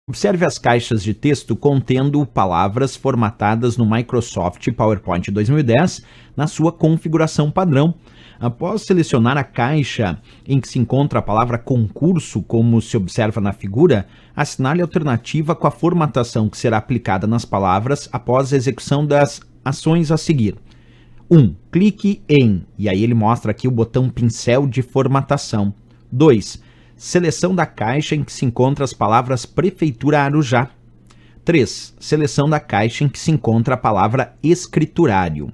Observe as caixas de texto contendo palavras formatadas no Microsoft PowerPoint 2010 na sua configuração padrão. Após selecionar a caixa em que se encontra a palavra concurso, como se observa na figura, assinale a alternativa com a formatação que será aplicada nas palavras após a execução das ações a seguir. 1. Clique em, e aí ele mostra aqui o botão pincel de formatação. 2. Seleção da caixa em que se encontra as palavras Prefeitura Arujá. 3. Seleção da caixa em que se encontra a palavra escriturário.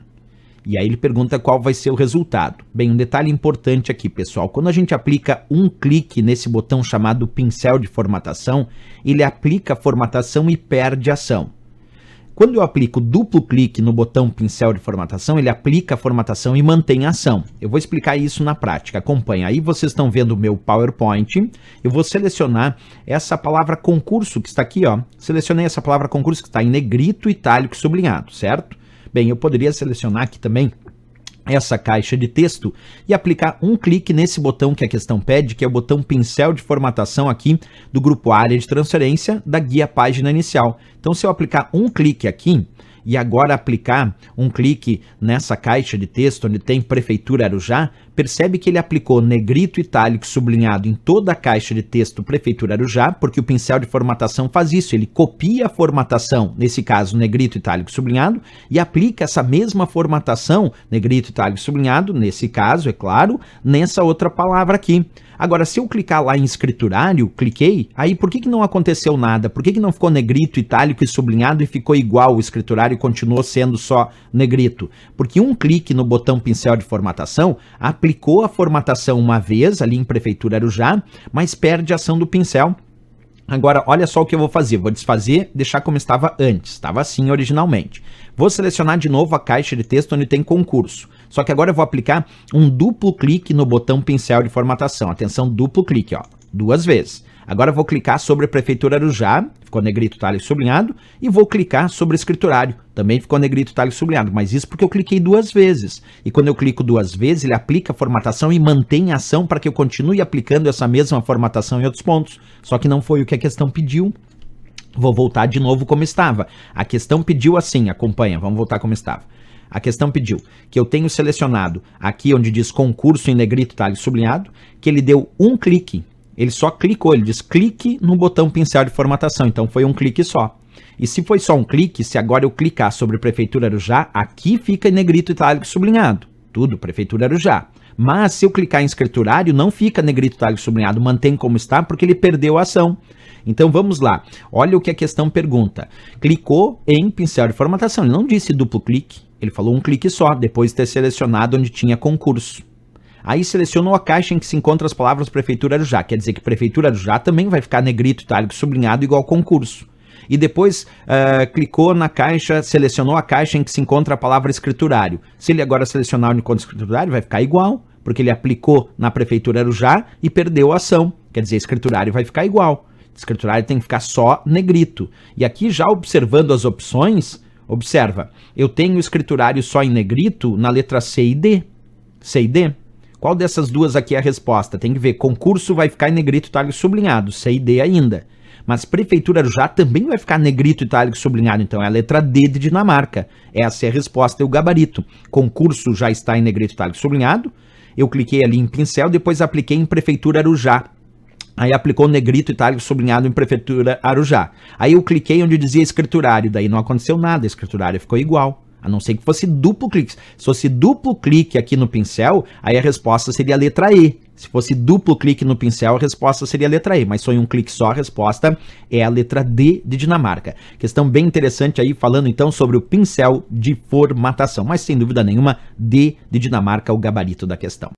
E aí ele pergunta qual vai ser o resultado. Bem, um detalhe importante aqui, pessoal. Quando a gente aplica um clique nesse botão chamado pincel de formatação, ele aplica a formatação e perde a ação. Quando eu aplico duplo clique no botão pincel de formatação, ele aplica a formatação e mantém a ação. Eu vou explicar isso na prática, acompanha. Aí vocês estão vendo o meu PowerPoint, eu vou selecionar essa palavra concurso que está aqui, ó. Selecionei essa palavra concurso que está em negrito, itálico e sublinhado, certo? Bem, eu poderia selecionar aqui também essa caixa de texto e aplicar um clique nesse botão que a questão pede, que é o botão pincel de formatação aqui do grupo área de transferência da guia página inicial. Então, se eu aplicar um clique aqui e agora aplicar um clique nessa caixa de texto onde tem Prefeitura Arujá, percebe que ele aplicou negrito, itálico, sublinhado em toda a caixa de texto Prefeitura Arujá, porque o pincel de formatação faz isso, ele copia a formatação, nesse caso negrito, itálico, sublinhado, e aplica essa mesma formatação, negrito, itálico, sublinhado, nesse caso, é claro, nessa outra palavra aqui. Agora, se eu clicar lá em escriturário, cliquei, aí por que não aconteceu nada? Por que não ficou negrito, itálico e sublinhado e ficou igual o escriturário e continuou sendo só negrito? Porque um clique no botão pincel de formatação aplicou a formatação uma vez ali em Prefeitura Arujá, mas perde a ação do pincel. Agora, olha só o que eu vou fazer. Vou desfazer, deixar como estava antes. Estava assim originalmente. Vou selecionar de novo a caixa de texto onde tem concurso. Só que agora eu vou aplicar um duplo clique no botão pincel de formatação. Atenção, duplo clique, ó, 2 vezes. Agora eu vou clicar sobre a Prefeitura Arujá, ficou negrito, itálico e sublinhado, e vou clicar sobre escriturário, também ficou negrito, itálico e sublinhado, mas isso porque eu cliquei 2 vezes. E quando eu clico 2 vezes, ele aplica a formatação e mantém a ação para que eu continue aplicando essa mesma formatação em outros pontos. Só que não foi o que a questão pediu. Vou voltar de novo como estava. A questão pediu assim, acompanha, vamos voltar como estava. A questão pediu que eu tenho selecionado aqui onde diz concurso em negrito, itálico e sublinhado, que ele deu um clique. Ele só clicou, ele diz clique no botão pincel de formatação, então foi um clique só. E se foi só um clique, se agora eu clicar sobre Prefeitura Arujá, aqui fica em negrito, itálico e sublinhado. Tudo, Prefeitura Arujá. Mas se eu clicar em escriturário, não fica negrito, itálico e sublinhado, mantém como está, porque ele perdeu a ação. Então vamos lá, olha o que a questão pergunta. Clicou em pincel de formatação, ele não disse duplo clique, ele falou um clique só, depois de ter selecionado onde tinha concurso. Aí selecionou a caixa em que se encontram as palavras Prefeitura Arujá, quer dizer que Prefeitura Arujá também vai ficar negrito, itálico e sublinhado igual concurso. E depois clicou na caixa, selecionou a caixa em que se encontra a palavra escriturário. Se ele agora selecionar onde encontra escriturário, vai ficar igual, porque ele aplicou na Prefeitura Arujá e perdeu a ação. Quer dizer, escriturário vai ficar igual. Escriturário tem que ficar só negrito. E aqui já observando as opções, observa, eu tenho escriturário só em negrito na letra C e D. C e D. Qual dessas duas aqui é a resposta? Tem que ver, concurso vai ficar em negrito, itálico sublinhado, C e D ainda. Mas Prefeitura Arujá também vai ficar negrito, itálico sublinhado, então é a letra D de Dinamarca. Essa é a resposta, é o gabarito. Concurso já está em negrito, itálico sublinhado, eu cliquei ali em pincel, depois apliquei em Prefeitura Arujá. Aí aplicou negrito, itálico sublinhado em Prefeitura Arujá. Aí eu cliquei onde dizia escriturário, daí não aconteceu nada, escriturário ficou igual. A não ser que fosse duplo clique. Se fosse duplo clique aqui no pincel, aí a resposta seria a letra E. Se fosse duplo clique no pincel, a resposta seria a letra E. Mas foi um clique só, a resposta é a letra D de Dinamarca. Questão bem interessante aí, falando então sobre o pincel de formatação. Mas sem dúvida nenhuma, D de Dinamarca é o gabarito da questão.